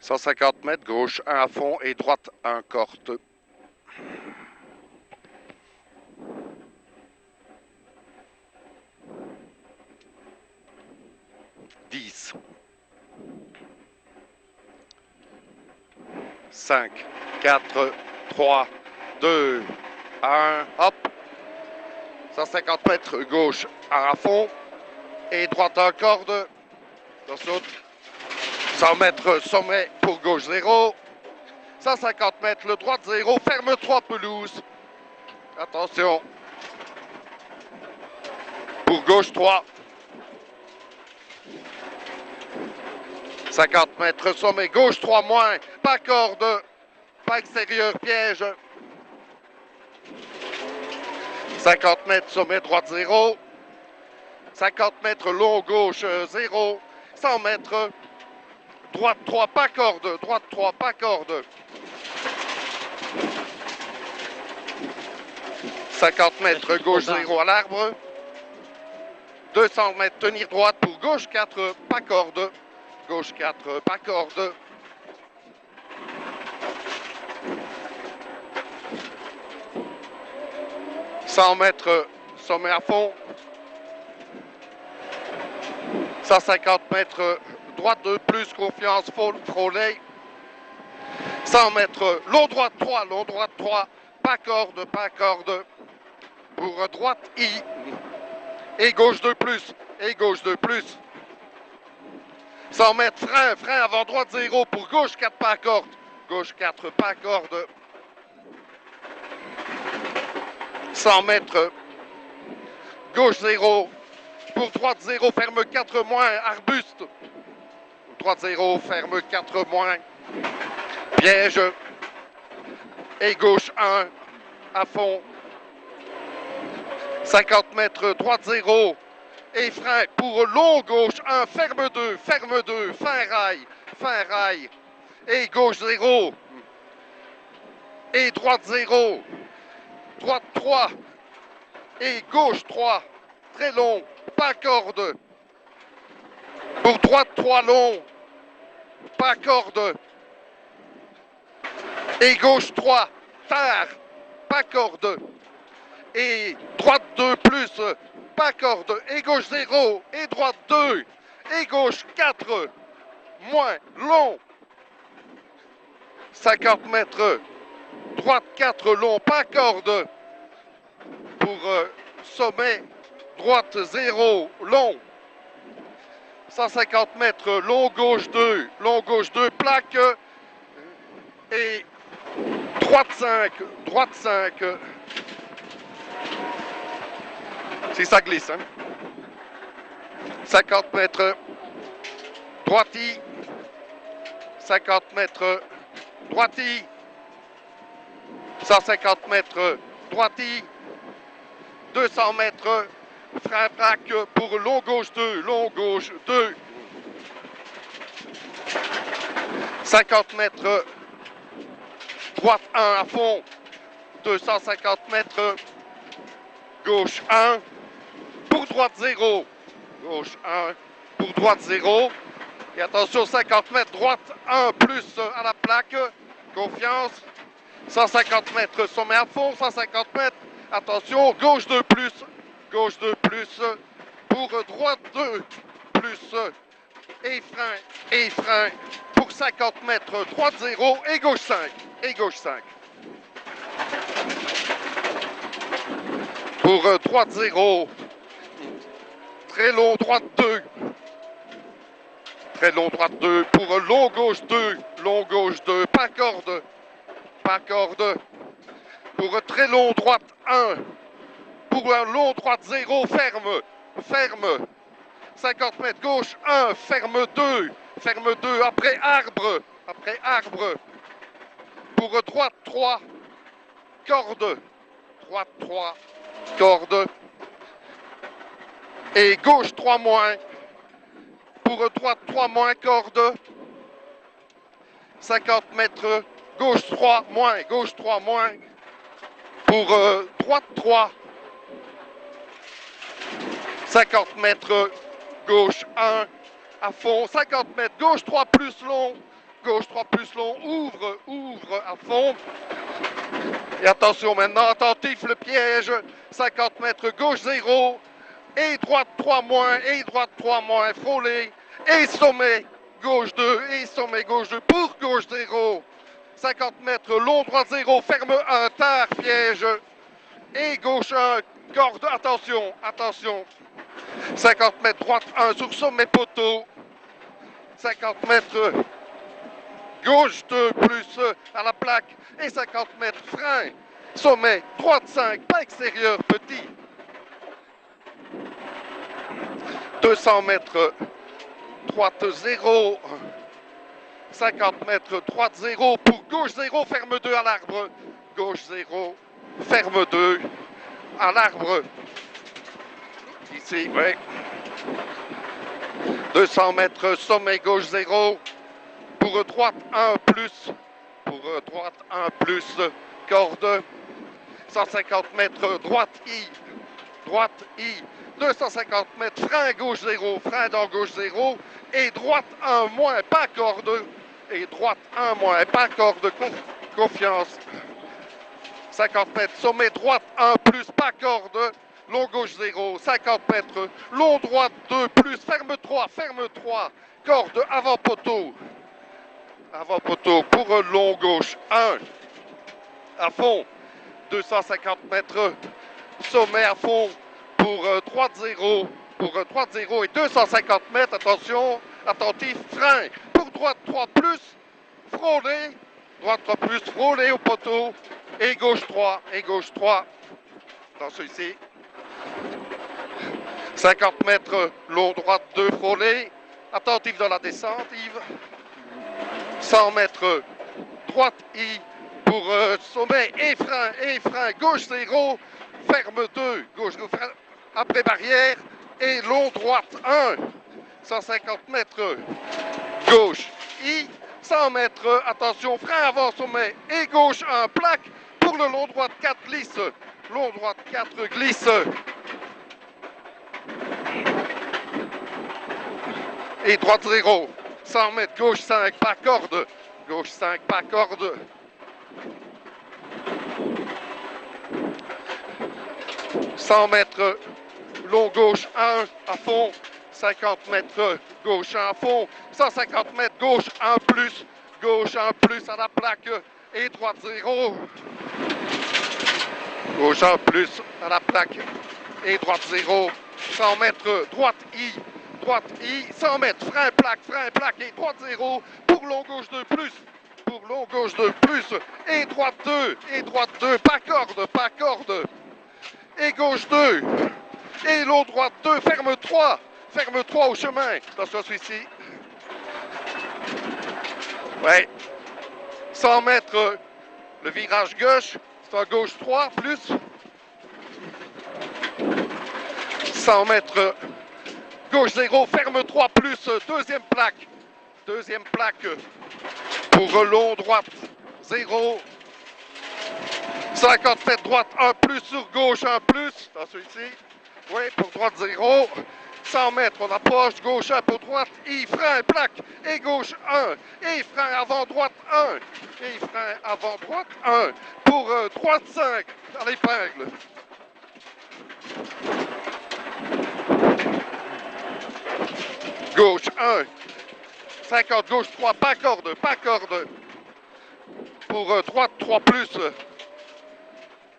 150 mètres, gauche 1 à fond et droite 1 corte. 10. 5, 4, 3, 2, 1, hop. 150 mètres, gauche 1 à fond et droite 1 corde. On saute. 100 mètres, sommet pour gauche 0. 150 mètres, le droite 0, ferme 3 pelouse. Attention. Pour gauche 3. 50 mètres, sommet gauche 3 moins, pas corde, pas extérieur, piège. 50 mètres, sommet droite 0. 50 mètres, long gauche 0. 100 mètres, droite 3, pas corde, droite 3, pas corde. 50 mètres, gauche 0 à l'arbre. 200 mètres, tenir droite pour gauche 4, pas corde. Gauche 4, pas corde. 100 mètres, sommet à fond. 150 mètres, droite 2 plus, confiance, frôler. 100 mètres, long droite 3, pas corde, pas corde. Pour droite I. Et gauche 2 plus, et gauche 2 plus. 100 mètres, frein avant droite 0 pour gauche 4 pas corde. Gauche 4 pas corde. 100 mètres, gauche 0 pour droite 0, ferme 4 moins, arbuste. Droite 0, ferme 4 moins, piège. Et gauche 1 à fond. 50 mètres, droite 0. Et frein pour long gauche 1, ferme 2, fin rail, et gauche 0, et droite 0, droite 3, et gauche 3, très long, pas corde, pour droite 3 long, pas corde, et gauche 3, tard, pas corde, et droite 2 plus, pas corde, et gauche 0, et droite 2, et gauche 4, moins, long. 50 mètres, droite 4, long, pas corde. Pour sommet, droite 0, long. 150 mètres, long gauche 2, plaque. Et droite 5. Si ça glisse, hein. 50 mètres, droiti. 50 mètres, droiti. 150 mètres, droiti. 200 mètres, frein braque pour long gauche 2, 50 mètres, droite 1 à fond. 250 mètres, gauche 1, pour droite 0. Gauche 1, pour droite 0. Et attention, 50 mètres, droite 1 plus à la plaque. Confiance. 150 mètres, sommet à fond. 150 mètres, attention, gauche 2 plus. Gauche 2 plus. Pour droite 2 plus. Et frein. Pour 50 mètres, droite 0 et gauche 5. Et gauche 5. Pour droite 0. Très long, droite 2. Très long, droite 2. Pour long gauche 2. Long gauche 2. Pas corde. Pas corde. Pour très long, droite 1. Pour un long, droite 0. Ferme. 50 mètres, gauche 1. Ferme 2. Ferme 2. Après arbre. Pour droite 3. Corde. Droite 3. Corde. Et gauche 3 moins. Pour droite 3 moins, corde. 50 mètres, gauche 3 moins. Pour droite 3. 50 mètres, gauche 1 à fond. 50 mètres, gauche 3 plus long. Gauche 3 plus long, ouvre à fond. Et attention maintenant, attentif le piège. 50 mètres, gauche 0. Et droite 3 moins, et droite 3 moins, frôlé. Et sommet, gauche 2, et sommet, gauche 2 pour gauche 0. 50 mètres, long droite 0, ferme 1, tard, piège. Et gauche 1, corde, attention, attention. 50 mètres, droite 1 sur sommet poteau. 50 mètres, gauche 2 plus à la plaque. Et 50 mètres, frein, sommet, droite 5, pas extérieur, petit. 200 mètres, droite 0. 50 mètres, droite 0 pour gauche 0, ferme 2 à l'arbre. Gauche 0, ferme 2 à l'arbre. Ici, oui. 200 mètres, sommet gauche 0. Pour droite 1 plus. Pour droite 1 plus, corde. 150 mètres, droite I. Droite I. 250 mètres, frein gauche 0. Frein dans gauche 0. Et droite 1 moins, pas corde. Et droite 1 moins, pas corde, confiance. 50 mètres, sommet droite 1 plus, pas corde. Long gauche 0, 50 mètres, long droite 2 plus, ferme 3, corde avant poteau. Avant poteau pour long gauche 1. À fond, 250 mètres, sommet à fond pour droite 0. Pour droite 0 et 250 mètres, attention, attentif, frein. Pour droite 3 plus, frôlé. Droite 3 plus, frôlé au poteau. Et gauche 3, dans celui-ci. 50 mètres, long droite 2, frôlé. Attentif dans la descente, Yves. 100 mètres, droite I pour sommet et frein, gauche 0, ferme 2, gauche frein, après barrière et long droite 1. 150 mètres, gauche I, 100 mètres, attention, frein avant sommet et gauche 1, plaque pour le long droite 4 glisse, long droite 4 glisse. Et droite 0, 100 mètres, gauche 5, pas corde, gauche 5, pas corde. « 100 mètres, long gauche 1 à fond, 50 mètres, gauche 1 à fond, 150 mètres, gauche 1 plus à la plaque et droite 0. Gauche 1 plus à la plaque et droite 0. 100 mètres, droite I, 100 mètres, frein, plaque et droite 0 pour long gauche 2 plus. Pour long gauche 2 plus et droite 2, pas corde. Et gauche 2, et long droite 2, ferme 3 au chemin, attention celui-ci. Ouais, 100 mètres, le virage gauche, c'est un gauche 3 plus. 100 mètres, gauche 0, ferme 3 plus, deuxième plaque pour long droite 0. 50 mètres droite 1 plus sur gauche 1 plus, dans celui-ci. Oui, pour droite 0. 100 mètres, on approche, gauche 1 pour droite, I, frein, plaque, et gauche 1, et frein avant droite 1, et frein avant droite 1, pour droite 5, à l'épingle. Gauche 1, 50, gauche 3, pas corde. Pour droite 3 plus.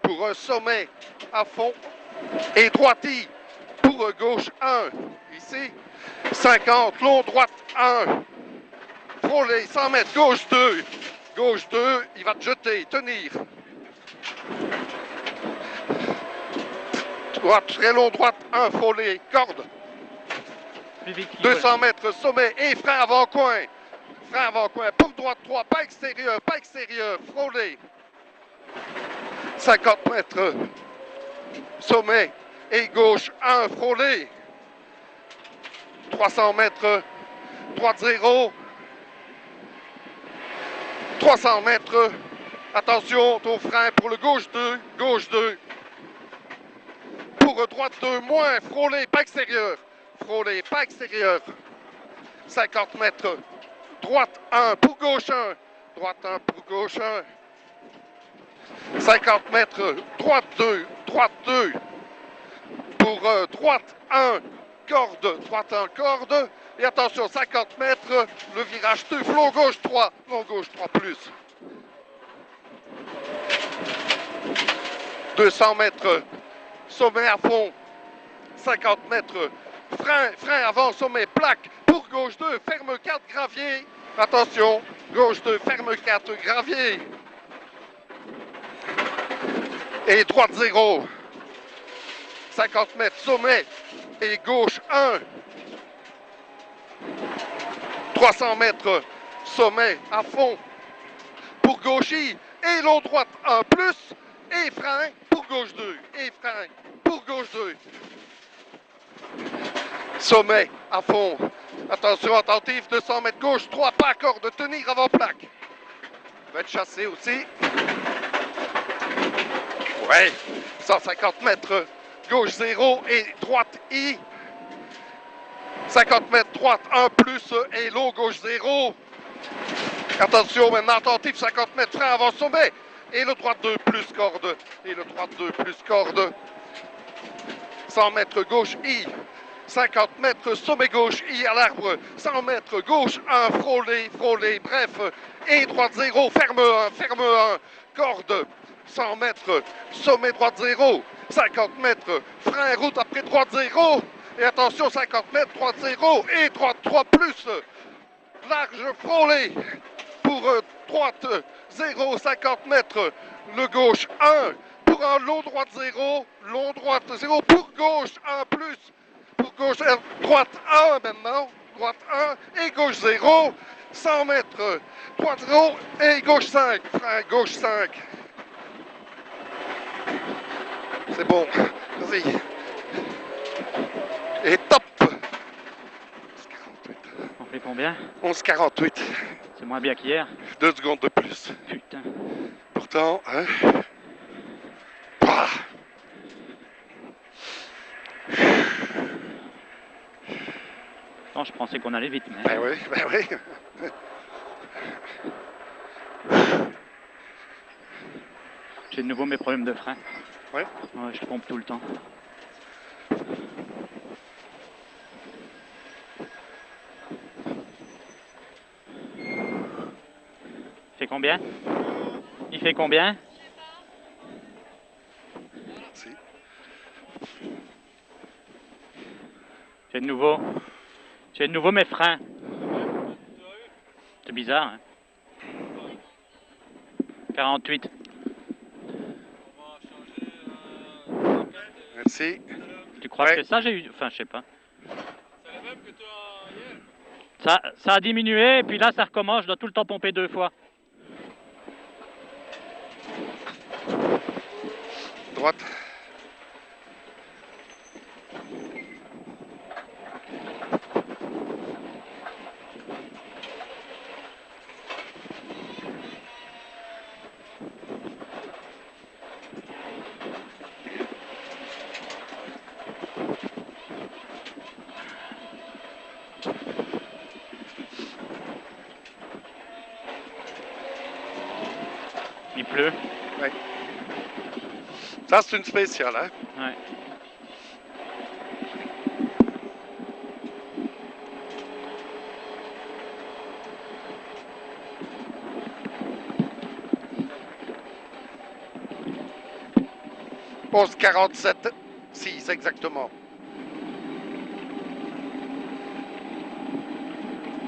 Pour un sommet à fond et droite I pour gauche 1 ici 50 long droite 1 frôler 100 mètres gauche 2 il va te jeter tenir droite très long droite 1 frôler corde 200 mètres sommet et frein avant coin pour droite 3 pas extérieur frôler 50 mètres, sommet et gauche 1, frôlé. 300 mètres, droite 0. 300 mètres, attention, ton frein pour le gauche 2. Pour droite 2, moins, frôlé, pas extérieur. 50 mètres, droite 1 pour gauche 1, droite 1 pour gauche 1. 50 mètres, droite 2 pour droite 1, corde, droite 1, corde. Et attention, 50 mètres, le virage 2, long gauche 3 plus. 200 mètres, sommet à fond, 50 mètres, frein avant, sommet, plaque, pour gauche 2, ferme 4, gravier. Attention, gauche 2, ferme 4, gravier. Et droite 0. 50 mètres, sommet et gauche 1. 300 mètres, sommet à fond pour gauche I. Et long droite 1 plus. Et frein pour gauche 2. Et frein pour gauche 2. Sommet à fond. Attention, attentif, 200 mètres gauche, 3 pas, corde, tenir avant plaque. Va être chassé aussi. Ouais, 150 mètres, gauche 0 et droite I. 50 mètres, droite 1 plus et long, gauche 0. Attention, maintenant attentif, 50 mètres, frein avant sommet. Et le droite 2 plus corde. Et le droite 2 plus corde. 100 mètres, gauche I. 50 mètres, sommet gauche I à l'arbre. 100 mètres, gauche 1, frôler, bref. Et droite 0, ferme 1, corde. 100 mètres, sommet droite 0, 50 mètres, frein route après droite 0, et attention 50 mètres, droite 0, et droite 3 plus, large frôlé, pour droite 0, 50 mètres, le gauche 1, pour un long droite 0, long droite 0, pour gauche 1 plus, pour gauche, droite 1 maintenant, droite 1, et gauche 0, 100 mètres, droite 0, et gauche 5, frein gauche 5. C'est bon, vas-y. Et top. 11,48. On fait combien? 11,48. C'est moins bien qu'hier. 2 secondes de plus. Putain. Pourtant, hein. Ah. Non, je pensais qu'on allait vite, mais... Ben oui, ben oui. J'ai de nouveau mes problèmes de frein. Ouais. Ouais, je pompe tout le temps. Il fait combien? Il fait combien? Si. J'ai de nouveau mes freins. C'est bizarre, hein? 48. Merci. Tu crois Ouais. que ça j'ai eu... Enfin, je sais pas. C'est le même que toi hier. Ça a diminué, et puis là ça recommence, je dois tout le temps pomper 2 fois. Droite. Il pleut. Ouais. Ça, c'est une spéciale, hein? Ouais. Onze 47, 6 exactement.